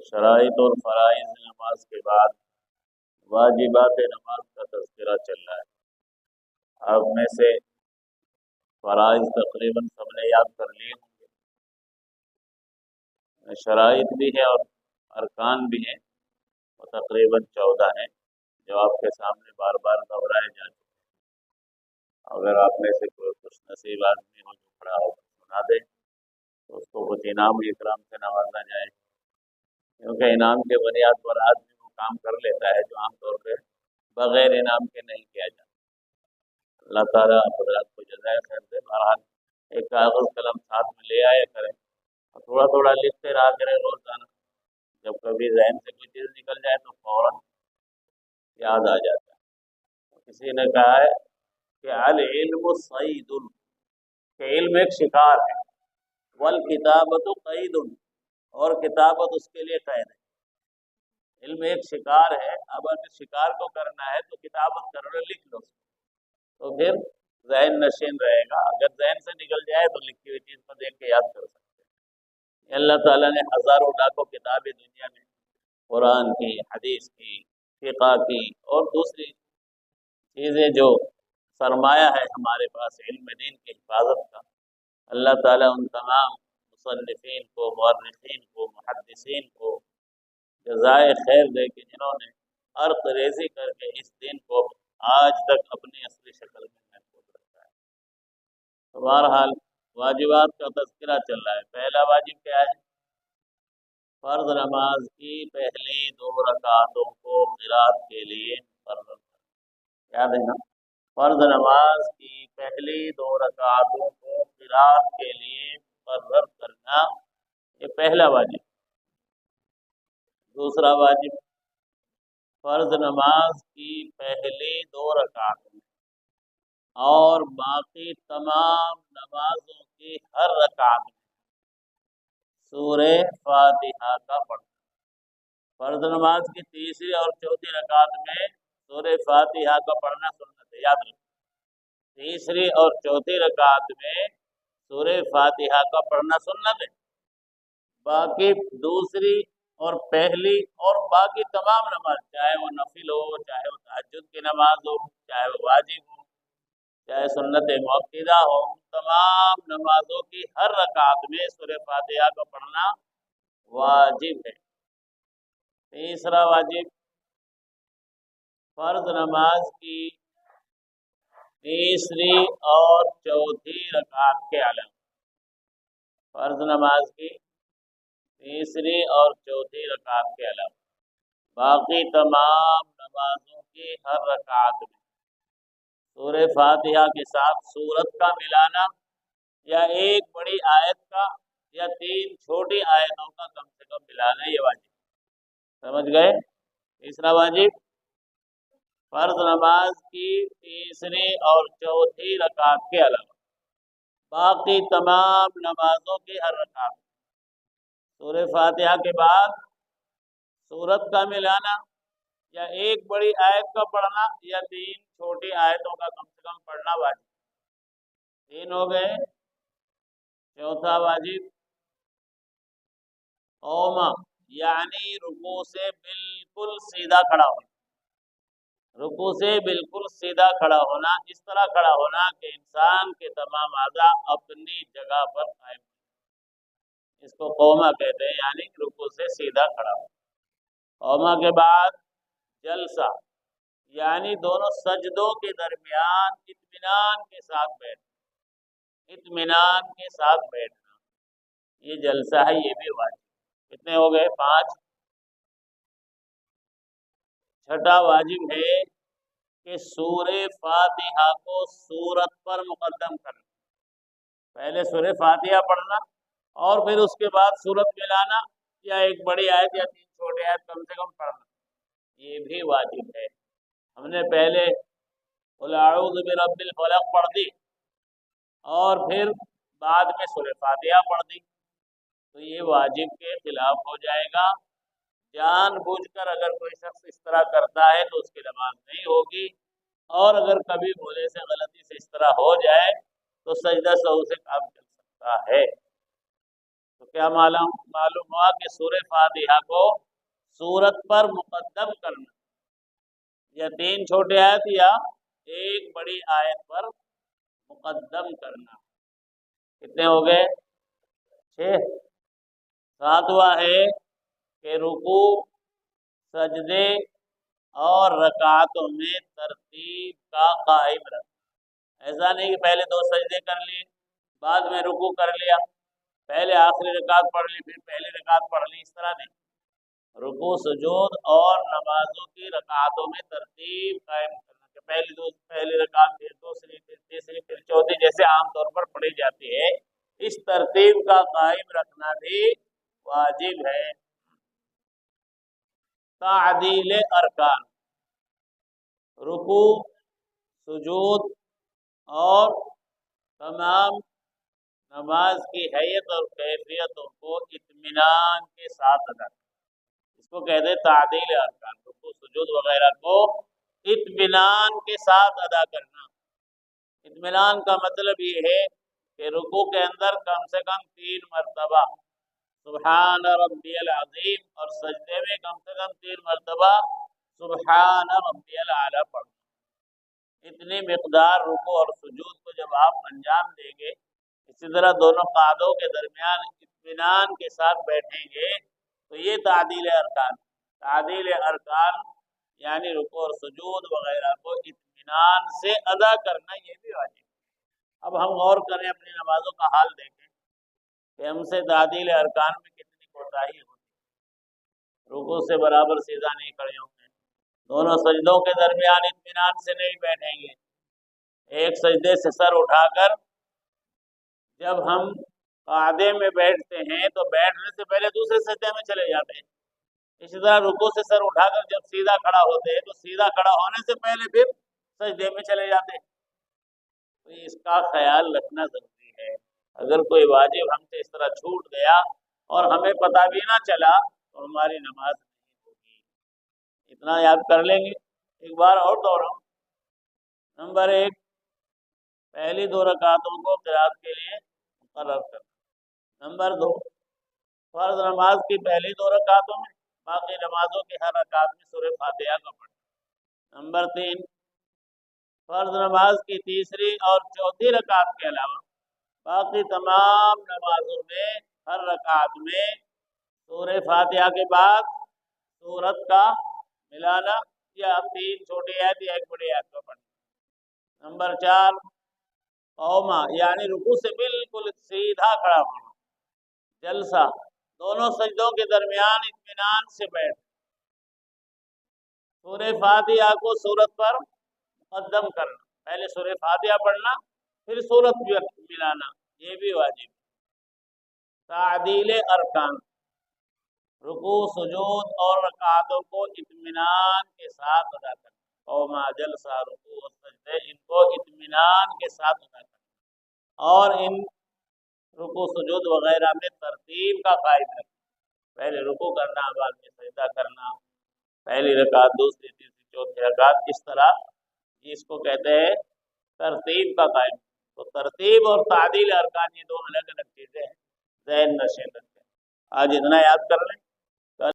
شرائط اور فرائض نماز کے بعد واجبات نماز کا تذکرہ چل رہا ہے۔ آپ میں سے فرائض تقریباً سب نے یاد کر لیے ہوں گے، شرائط بھی ہے اور ارکان بھی ہیں، وہ تقریباً 14 ہیں جو آپ کے سامنے بار بار دہرائے جا چکے ہیں۔ اگر آپ میں سے کوئی خوش نصیب آدمی ہو جو پڑھا ہو سنا دے تو اس کو کچھ انعام اکرام سے نوازا جائے، کیونکہ انعام کے بنیاد پر آدمی وہ کام کر لیتا ہے جو عام طور پہ بغیر انعام کے نہیں کیا جاتا۔ اللہ تعالیٰ حضرات کو جزائے خیر دے۔ بہرحال ایک کاغذ قلم ساتھ میں لے آیا کریں اور تھوڑا تھوڑا لکھتے رہا کریں روزانہ، جب کبھی ذہن سے کوئی چیز نکل جائے تو فوراً یاد آ جاتا ہے۔ کسی نے کہا ہے کہ العلم صید، کہ علم ایک شکار ہے، والکتابۃ قید، اور کتابت اس کے لیے قید ہے۔ علم ایک شکار ہے، اب اگر شکار کو کرنا ہے تو کتابت کرو، لکھ لو تو پھر ذہن نشین رہے گا۔ اگر ذہن سے نکل جائے تو لکھی ہوئی چیز کو دیکھ کے یاد کر سکتے ہیں۔ اللہ تعالیٰ نے ہزاروں لاکھوں کتابیں دنیا میں، قرآن کی، حدیث کی، فقہ کی اور دوسری چیزیں جو سرمایہ ہے ہمارے پاس علم دین کی حفاظت کا، اللہ تعالیٰ ان تمام مصنفین کو، مؤرخین کو، محدثین کو جزائے خیر دے کہ جنہوں نے عرق ریزی کر کے اس دین کو آج تک اپنی اصلی شکل میں محفوظ رکھا ہے۔ تو بہرحال واجبات کا تذکرہ چل رہا ہے۔ پہلا واجب کیا ہے؟ فرض نماز کی پہلی 2 رکعتوں کو قرات کے لیے مقرر کرنا، یاد ہے نا؟ فرض نماز کی پہلی 2 رکعتوں کو قرات کے لیے مقرر کرنا، یہ پہلا واجب۔ دوسرا واجب، فرض نماز کی پہلی 2 رکعتوں اور باقی تمام نمازوں کی ہر رکعت میں سورہ فاتحہ کا پڑھنا۔ فرض نماز کی تیسری اور چوتھی رکعت میں سورہ فاتحہ کا پڑھنا سنت ہے، یاد رکھیں۔ تیسری اور چوتھی رکعت میں سورہ فاتحہ کا پڑھنا سنت ہے۔ باقی دوسری اور پہلی اور باقی تمام نماز، چاہے وہ نفل ہو، چاہے وہ تہجد کی نماز ہو، چاہے وہ واجب ہو، چاہے سنت مؤکدہ ہو، تمام نمازوں کی ہر رکعت میں سورہ فاتحہ کا پڑھنا واجب ہے۔ تیسرا واجب، فرض نماز کی تیسری اور چوتھی رکعت کے علاوہ، فرض نماز کی تیسری اور چوتھی رکعت کے علاوہ باقی تمام نمازوں کی ہر رکعت میں سورہ فاتحہ کے ساتھ سورت کا ملانا، یا ایک بڑی آیت کا یا 3 چھوٹی آیتوں کا کم سے کم ملانا، یہ واجب۔ سمجھ گئے؟ تیسرا واجب، فرض نماز کی تیسری اور چوتھی رکعت کے علاوہ باقی تمام نمازوں کی ہر رکعت سورہ فاتحہ کے بعد سورت کا ملانا، یا ایک بڑی آیت کا پڑھنا یا 3 چھوٹی آیتوں کا کم سے کم پڑھنا واجب۔ 3 ہو گئے۔ چوتھا واجب، قوما، یعنی رکوع سے بالکل سیدھا کھڑا ہونا۔ رکوع سے بالکل سیدھا کھڑا ہونا، اس طرح کھڑا ہونا کہ انسان کے تمام اعضاء اپنی جگہ پر قائم ہوں، اس کو قوما کہتے ہیں، یعنی رکوع سے سیدھا کھڑا ہونا۔ قوما کے بعد جلسہ، یعنی دونوں سجدوں کے درمیان اطمینان کے ساتھ بیٹھنا، اطمینان کے ساتھ بیٹھنا، یہ جلسہ ہے، یہ بھی واجب۔ کتنے ہو گئے؟ 5۔ چھٹا واجب ہے کہ سورہ فاتحہ کو سورت پر مقدم کرنا، پہلے سورہ فاتحہ پڑھنا اور پھر اس کے بعد سورت ملانا، یا ایک بڑی آیت یا 3 چھوٹے آیت کم سے کم پڑھنا، یہ بھی واجب ہے۔ ہم نے پہلے قل اعوذ برب الفلق پڑھ دی اور پھر بعد میں سورہ فاتحہ پڑھ دی، تو یہ واجب کے خلاف ہو جائے گا۔ جان بوجھ کر اگر کوئی شخص اس طرح کرتا ہے تو اس کی نماز نہیں ہوگی، اور اگر کبھی بھولے سے غلطی سے اس طرح ہو جائے تو سجدہ سہو سے کام چل سکتا ہے۔ تو کیا معلوم ہوا کہ سورہ فاتحہ کو سورت پر مقدم کرنا، یا 3 چھوٹے آیت یا 1 بڑی آیت پر مقدم کرنا، کتنے ہو گئے؟ 6۔ 7واں ہے کہ رکوع، سجدے اور رکعتوں میں ترتیب کا قائم رکھنا۔ ایسا نہیں کہ پہلے 2 سجدے کر لیے، بعد میں رکوع کر لیا، پہلے آخری رکعت پڑھ لی پھر پہلی رکعت پڑھ لی، اس طرح نہیں۔ رکوع، سجود اور نمازوں کی رکعتوں میں ترتیب قائم کرنا، کہ پہلی رکعت پھر دوسری پھر تیسری پھر چوتھی، جیسے عام طور پر پڑھی جاتی ہے، اس ترتیب کا قائم رکھنا بھی واجب ہے۔ تعدیل ارکان، رکوع، سجود اور تمام نماز کی حیت اور کیفیتوں کو اطمینان کے ساتھ ادا کرنا، اس کو کہتے ہیں تعدیل ارکان۔ رکوع، سجود وغیرہ کو اطمینان کے ساتھ ادا کرنا۔ اطمینان کا مطلب یہ ہے کہ رکوع کے اندر کم سے کم 3 مرتبہ سبحان ربی العظیم، اور سجدے میں کم سے کم 3 مرتبہ سبحان ربی الاعلیٰ پڑھنا۔ اتنی مقدار رکوع اور سجود کو جب آپ انجام دیں گے، اسی طرح دونوں قعدوں کے درمیان اطمینان کے ساتھ بیٹھیں گے، تو یہ تعدیل ارکان۔ تعدیل ارکان یعنی رکوع اور سجود وغیرہ کو اطمینان سے ادا کرنا، یہ بھی واجب ہے۔ اب ہم غور کریں، اپنی نمازوں کا حال دیکھیں کہ ہم سے تعدیل ارکان میں کتنی کوتاہی ہوتی ہے۔ رکوع سے برابر سیدھا نہیں کھڑے ہوں گے، دونوں سجدوں کے درمیان اطمینان سے نہیں بیٹھیں گے، ایک سجدے سے سر اٹھا کر جب ہم قعدے میں بیٹھتے ہیں تو بیٹھنے سے پہلے دوسرے سجدے میں چلے جاتے ہیں۔ اسی طرح رکوع سے سر اٹھا کر جب سیدھا کھڑا ہوتے ہیں تو سیدھا کھڑا ہونے سے پہلے پھر سجدے میں چلے جاتے ہیں۔ تو اس کا خیال رکھنا ضروری ہے۔ اگر کوئی واجب ہم سے اس طرح چھوٹ گیا اور ہمیں پتہ بھی نہ چلا تو ہماری نماز نہیں ہوگی۔ اتنا یاد کر لیں گے۔ ایک بار اور دوہراؤں۔ نمبر 1، پہلی 2 رکعتوں کو قرات کے لیے مقرر کرنا۔ نمبر 2، فرض نماز کی پہلی 2 رکعتوں میں، باقی نمازوں کی ہر رکعت میں سورہ فاتحہ کا پڑھنا۔ نمبر 3، فرض نماز کی تیسری اور چوتھی رکعت کے علاوہ باقی تمام نمازوں میں ہر رکعت میں سورہ فاتحہ کے بعد سورت کا ملانا، یا 3 چھوٹی آیت یا 1 بڑی آیت کا پڑھنا۔ نمبر 4، قوما یعنی رکوع سے بالکل سیدھا کھڑا ہونا، جلسہ، دونوں سجدوں کے درمیان اطمینان سے بیٹھ سورہ فاتحہ کو سورت پر مقدم کرنا، پہلے سورہ فاتحہ پڑھنا پھر سورت ملانا، یہ بھی واجب۔ تعدیل ارکان، رکوع، سجود اور رکعتوں کو اطمینان کے ساتھ ادا کرنا، قوما، جلسہ، رکوع اور سجدے، ان کو اطمینان کے ساتھ ادا کرنا، اور ان رکوع، سجود وغیرہ میں ترتیب کا قائم رکھنا، پہلے رکوع کرنا، بعد میں سجدہ کرنا، پہلی رکعت، دوسری، تیسری، چوتھی رکعت، اس طرح اس کو کہتے ہیں ترتیب کا قائم۔ تو ترتیب اور تعدیل ارکان یہ 2 الگ الگ چیزیں ہیں، ذہن نشین رکھیں۔ آج اتنا یاد کر لیں۔